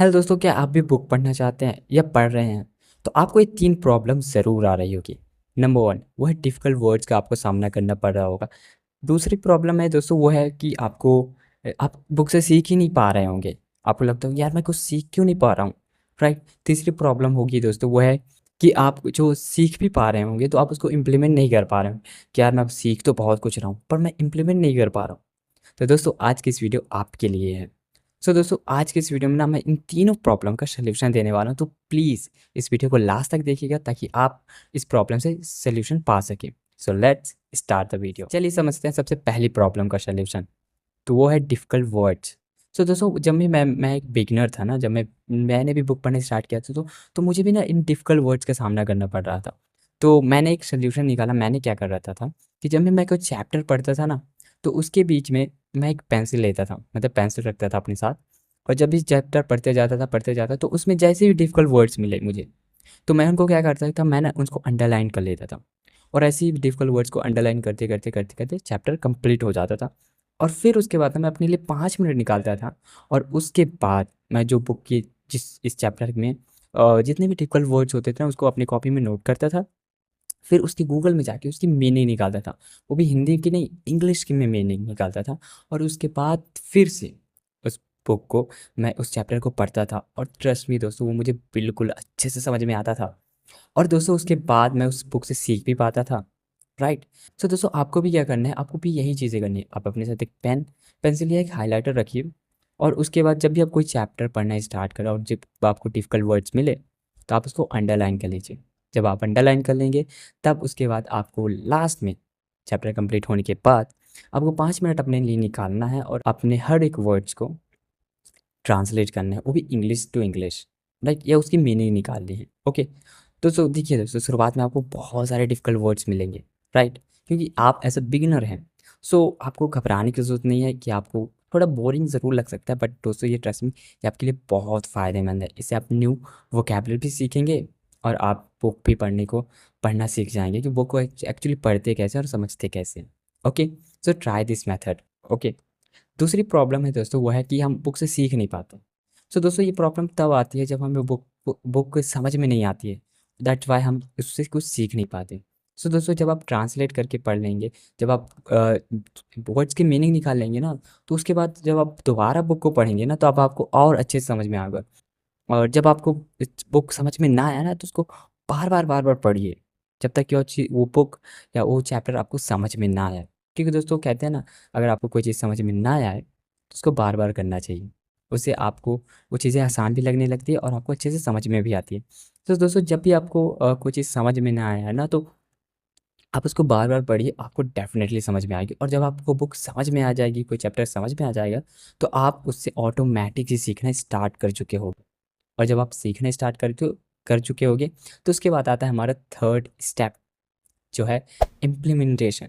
Hello दोस्तों, क्या आप भी बुक पढ़ना चाहते हैं या पढ़ रहे हैं? तो आपको ये 3 प्रॉब्लम ज़रूर आ रही होगी। नंबर 1 वो है डिफ़िकल्ट वर्ड्स का आपको सामना करना पड़ रहा होगा। दूसरी प्रॉब्लम है दोस्तों वो है कि आप बुक से सीख ही नहीं पा रहे होंगे। आपको लगता होगा यार मैं कुछ सीख क्यों नहीं पा रहा हूँ, राइट? तीसरी प्रॉब्लम होगी दोस्तों वो है कि आप जो सीख भी पा रहे होंगे तो आप उसको इम्प्लीमेंट नहीं कर पा रहे हो कि यार मैं अब सीख तो बहुत कुछ रहा हूँ पर मैं इम्प्लीमेंट नहीं कर पा रहा हूँ। तो दोस्तों आज की इस वीडियो आपके लिए है। सो दोस्तों आज की इस वीडियो में ना मैं इन तीनों प्रॉब्लम का सॉल्यूशन देने वाला हूँ, तो प्लीज़ इस वीडियो को लास्ट तक देखिएगा ताकि आप इस प्रॉब्लम से सॉल्यूशन पा सकें। So let's start the video. चलिए समझते हैं सबसे पहली प्रॉब्लम का सॉल्यूशन। तो वो है डिफ़िकल्ट वर्ड्स। सो दोस्तों जब भी मैं एक बिगिनर था ना, जब मैंने भी बुक पढ़ना स्टार्ट किया था तो मुझे भी ना इन डिफ़िकल्ट वर्ड्स का सामना करना पड़ रहा था। तो मैंने एक सॉल्यूशन निकाला। मैंने क्या कर रहा था कि जब भी मैं कोई चैप्टर पढ़ता था ना, तो उसके बीच में मैं एक पेंसिल लेता था, मतलब पेंसिल रखता था अपने साथ। और जब भी चैप्टर पढ़ते जाता तो उसमें जैसे भी डिफ़िकल्ट वर्ड्स मिले मुझे, तो मैं उनको क्या करता था, मैं ना उसको अंडरलाइन कर लेता था। और ऐसे ही डिफ़िकल्ट वर्ड्स को अंडरलाइन करते चैप्टर कंप्लीट हो जाता था। और फिर उसके बाद ना मैं अपने लिए 5 मिनट निकालता था और उसके बाद मैं जो बुक की जिस इस चैप्टर में जितने भी डिफ़िकल्ट वर्ड्स होते थे ना उसको अपनी कॉपी में नोट करता था। फिर उसकी गूगल में जाके उसकी मीनिंग निकालता था। वो भी हिंदी की नहीं, इंग्लिश की में मीनिंग निकालता था। और उसके बाद फिर से उस बुक को मैं उस चैप्टर को पढ़ता था और ट्रस्ट मी दोस्तों वो मुझे बिल्कुल अच्छे से समझ में आता था। और दोस्तों उसके बाद मैं उस बुक से सीख भी पाता था, राइट? सो दोस्तों आपको भी क्या करना है, आपको भी यही चीज़ें करनी है। आप अपने साथ एक पेंसिल या एक हाइलाइटर रखिए। और उसके बाद जब भी आप कोई चैप्टर पढ़ना स्टार्ट करें और जब आपको डिफ़िकल्ट वर्ड्स मिले, तो आप उसको अंडरलाइन कर लीजिए। जब आप अंडरलाइन कर लेंगे, तब उसके बाद आपको लास्ट में चैप्टर कंप्लीट होने के बाद आपको 5 मिनट अपने लिए निकालना है और अपने हर एक वर्ड्स को ट्रांसलेट करना है, वो भी इंग्लिश टू इंग्लिश, राइट? या उसकी मीनिंग निकालनी है, ओके? तो देखिए दोस्तों, शुरुआत में आपको बहुत सारे डिफ़िकल्ट वर्ड्स मिलेंगे, राइट? क्योंकि आप एज़ अ बिगिनर हैं। आपको घबराने की ज़रूरत नहीं है कि आपको थोड़ा बोरिंग ज़रूर लग सकता है, बट दोस्तों ये ट्रस्ट मी, ये आपके लिए बहुत फ़ायदेमंद है। इससे आप न्यू वोकैब्युलरी भी सीखेंगे और आप बुक भी पढ़ना सीख जाएँगे कि बुक को एक्चुअली पढ़ते कैसे और समझते कैसे हैं, okay? Try this method, okay? दूसरी प्रॉब्लम है दोस्तों वो है कि हम बुक से सीख नहीं पाते। दोस्तों ये प्रॉब्लम तब आती है जब हमें बुक समझ में नहीं आती है। दैट्स व्हाई हम उससे कुछ सीख नहीं पाते। दोस्तों जब आप ट्रांसलेट करके पढ़ लेंगे, जब आप वर्ड्स की मीनिंग निकाल लेंगे ना, तो उसके बाद जब आप दोबारा बुक को पढ़ेंगे ना, तो अब आपको और अच्छे से समझ में आएगा। और जब आपको बुक समझ में ना आया ना, तो उसको बार-बार पढ़िए, जब तक कि वो बुक या वो चैप्टर आपको समझ में ना आए। क्योंकि दोस्तों कहते हैं ना, अगर आपको कोई चीज़ समझ में ना आए, तो उसको बार-बार करना चाहिए। उससे आपको वो चीज़ें आसान भी लगने लगती है और आपको अच्छे से समझ में भी आती है। तो दोस्तों जब भी आपको कोई चीज़ समझ में ना आया है ना, तो आप उसको बार-बार पढ़िए, आपको डेफ़िनेटली समझ में आएगी। और जब आपको बुक समझ में आ जाएगी, कोई चैप्टर समझ में आ जाएगा, तो आप उससे ऑटोमैटिक ही सीखना स्टार्ट कर चुके होगे। और जब आप सीखना स्टार्ट कर चुके होंगे, तो उसके बाद आता है हमारा थर्ड स्टेप, जो है इम्प्लीमेंटेशन।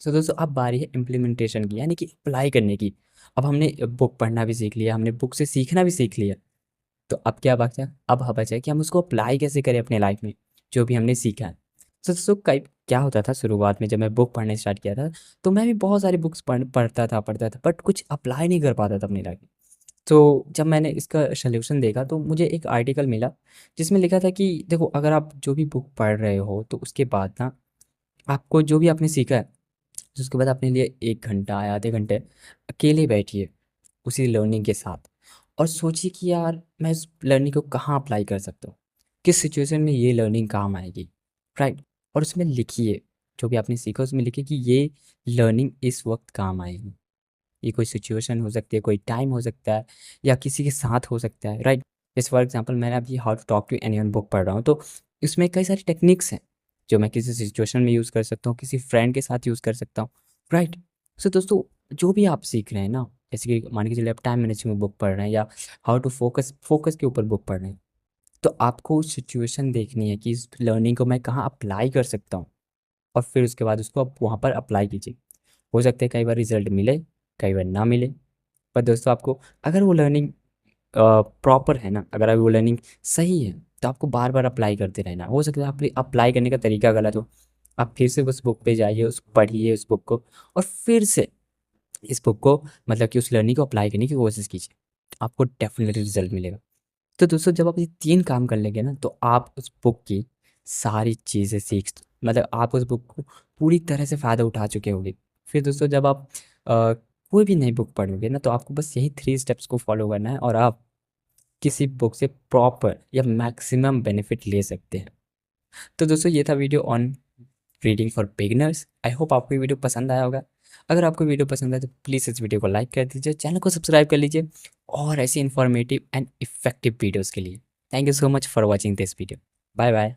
दोस्तों अब बारी है इम्प्लीमेंटेशन की, यानी कि अप्लाई करने की। अब हमने बुक पढ़ना भी सीख लिया, हमने बुक से सीखना भी सीख लिया, तो अब क्या बचा? अब बचा है कि हम उसको अप्लाई कैसे करें अपने लाइफ में, जो भी हमने सीखा है। दोस्तों कई क्या होता था शुरुआत में, जब मैं बुक पढ़ना स्टार्ट किया था, तो मैं भी बहुत सारी बुक्स पढ़ता था, बट कुछ अप्लाई नहीं कर पाता था अपनी लाइफ में। तो जब मैंने इसका सॉल्यूशन देखा, तो मुझे एक आर्टिकल मिला जिसमें लिखा था कि देखो, अगर आप जो भी बुक पढ़ रहे हो तो उसके बाद ना आपको जो भी आपने सीखा है, तो उसके बाद अपने लिए 1 घंटा या आधे घंटे अकेले बैठिए उसी लर्निंग के साथ और सोचिए कि यार मैं इस लर्निंग को कहाँ अप्लाई कर सकता हूँ, किस सिचुएशन में ये लर्निंग काम आएगी, राइट? और उसमें लिखिए, जो भी आपने सीखा उसमें लिखिए कि ये लर्निंग इस वक्त काम आएगी। ये कोई सिचुएशन हो सकती है, कोई टाइम हो सकता है या किसी के साथ हो सकता है, राइट? जैसे फॉर एग्ज़ाम्पल मैंने अभी how to talk to anyone book पढ़ रहा हूँ, तो इसमें कई सारी टेक्निक्स हैं, जो मैं किसी सिचुएशन में यूज़ कर सकता हूँ, किसी फ्रेंड के साथ यूज़ कर सकता हूँ, राइट? दोस्तों जो भी आप सीख रहे हैं ना, जैसे कि मान के चलिए आप टाइम मैनेजमेंट बुक पढ़ रहे हैं या हाउ टू फोकस के ऊपर बुक पढ़ रहे हैं, तो आपको सिचुएशन देखनी है कि इस लर्निंग को मैं कहाँ अप्लाई कर सकता हूँ और फिर उसके बाद उसको आप वहाँ पर अप्लाई कीजिए। हो सकता है कई बार रिज़ल्ट मिले, कई बार ना मिले। पर दोस्तों आपको अगर वो लर्निंग प्रॉपर है ना, अगर वो लर्निंग सही है, तो आपको बार-बार अप्लाई करते रहना। हो सकता है आप अप्लाई करने का तरीका गलत हो। आप फिर से उस बुक पे जाइए, पढ़िए उस बुक को और फिर से इस बुक को मतलब कि उस लर्निंग को अप्लाई करने की कोशिश कीजिए। आपको डेफ़िनिटली रिज़ल्ट मिलेगा। तो दोस्तों जब आप ये 3 काम कर लेंगे ना, तो आप उस बुक की सारी चीज़ें मतलब आप उस बुक को पूरी तरह से फ़ायदा उठा चुके होंगे। फिर दोस्तों जब आप कोई भी नई बुक पढ़ोगे ना, तो आपको बस यही 3 स्टेप्स को फ़ॉलो करना है और आप किसी बुक से प्रॉपर या मैक्सिमम बेनिफिट ले सकते हैं। तो दोस्तों ये था video on reading for beginners. I hope आपको ये वीडियो पसंद आया होगा। अगर आपको वीडियो पसंद आए तो प्लीज़ इस वीडियो को लाइक कर दीजिए, चैनल को सब्सक्राइब कर लीजिए और ऐसी इन्फॉर्मेटिव एंड इफ़ेक्टिव वीडियोज़ के लिए। Thank you so much for watching this video. Bye bye.